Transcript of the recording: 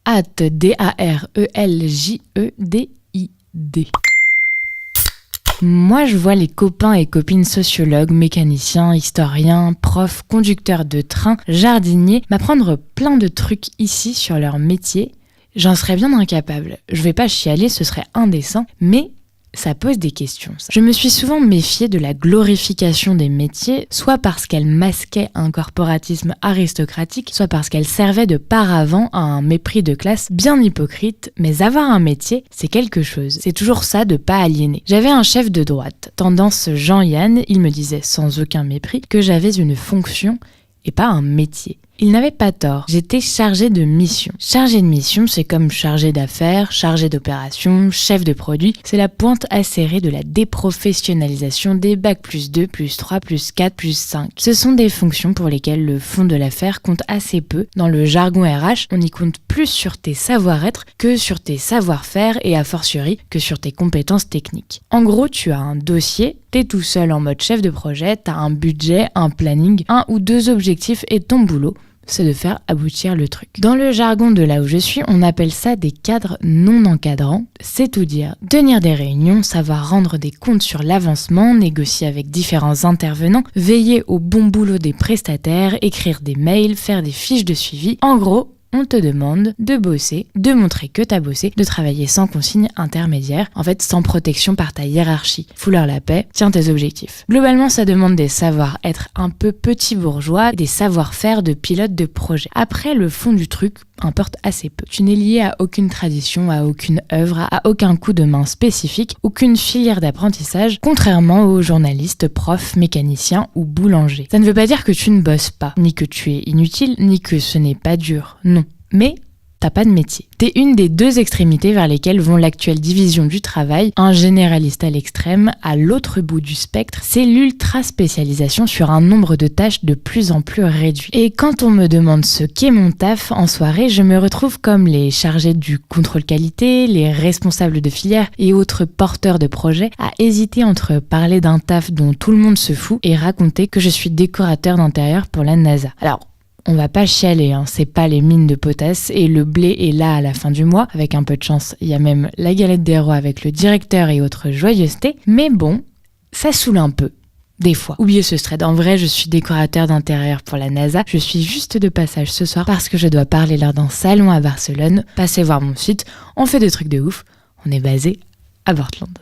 @DARELJEDID. Moi, je vois les copains et copines sociologues, mécaniciens, historiens, profs, conducteurs de train, jardiniers m'apprendre plein de trucs ici sur leur métier. J'en serais bien incapable. Je vais pas chialer, ce serait indécent, mais ça pose des questions. Je me suis souvent méfiée de la glorification des métiers, soit parce qu'elle masquait un corporatisme aristocratique, soit parce qu'elle servait de paravent à un mépris de classe bien hypocrite, mais avoir un métier, c'est quelque chose. C'est toujours ça de pas aliéner. J'avais un chef de droite, tendance Jean-Yann, il me disait sans aucun mépris que j'avais une fonction et pas un métier. Il n'avait pas tort, j'étais chargée de mission. Chargée de mission, c'est comme chargée d'affaires, chargée d'opérations, chef de produit. C'est la pointe acérée de la déprofessionnalisation des bac +2, +3, +4, +5. Ce sont des fonctions pour lesquelles le fond de l'affaire compte assez peu. Dans le jargon RH, on y compte plus sur tes savoir-être que sur tes savoir-faire et a fortiori que sur tes compétences techniques. En gros, tu as un dossier, t'es tout seul en mode chef de projet, t'as un budget, un planning, 1 ou 2 objectifs et ton boulot, c'est de faire aboutir le truc. Dans le jargon de là où je suis, on appelle ça des cadres non encadrants, c'est tout dire. Tenir des réunions, savoir rendre des comptes sur l'avancement, négocier avec différents intervenants, veiller au bon boulot des prestataires, écrire des mails, faire des fiches de suivi. En gros, on te demande de bosser, de montrer que t'as bossé, de travailler sans consigne intermédiaire, en fait sans protection par ta hiérarchie. Fous-leur la paix, tiens tes objectifs. Globalement, ça demande des savoir-être un peu petit bourgeois, des savoir-faire de pilote de projet. Après, le fond du truc importe assez peu. Tu n'es lié à aucune tradition, à aucune œuvre, à aucun coup de main spécifique, aucune filière d'apprentissage, contrairement aux journalistes, profs, mécaniciens ou boulangers. Ça ne veut pas dire que tu ne bosses pas, ni que tu es inutile, ni que ce n'est pas dur, non. Mais t'as pas de métier. T'es une des 2 extrémités vers lesquelles vont l'actuelle division du travail, un généraliste à l'extrême, à l'autre bout du spectre, c'est l'ultra-spécialisation sur un nombre de tâches de plus en plus réduit. Et quand on me demande ce qu'est mon taf en soirée, je me retrouve comme les chargés du contrôle qualité, les responsables de filière et autres porteurs de projets à hésiter entre parler d'un taf dont tout le monde se fout et raconter que je suis décorateur d'intérieur pour la NASA. Alors, on va pas chialer, c'est pas les mines de potasse et le blé est là à la fin du mois. Avec un peu de chance, il y a même la galette des rois avec le directeur et autres joyeusetés. Mais bon, ça saoule un peu. Des fois. Oubliez ce thread. En vrai, je suis décorateur d'intérieur pour la NASA. Je suis juste de passage ce soir parce que je dois parler lors d'un salon à Barcelone. Passez voir mon site. On fait des trucs de ouf. On est basé à Portland.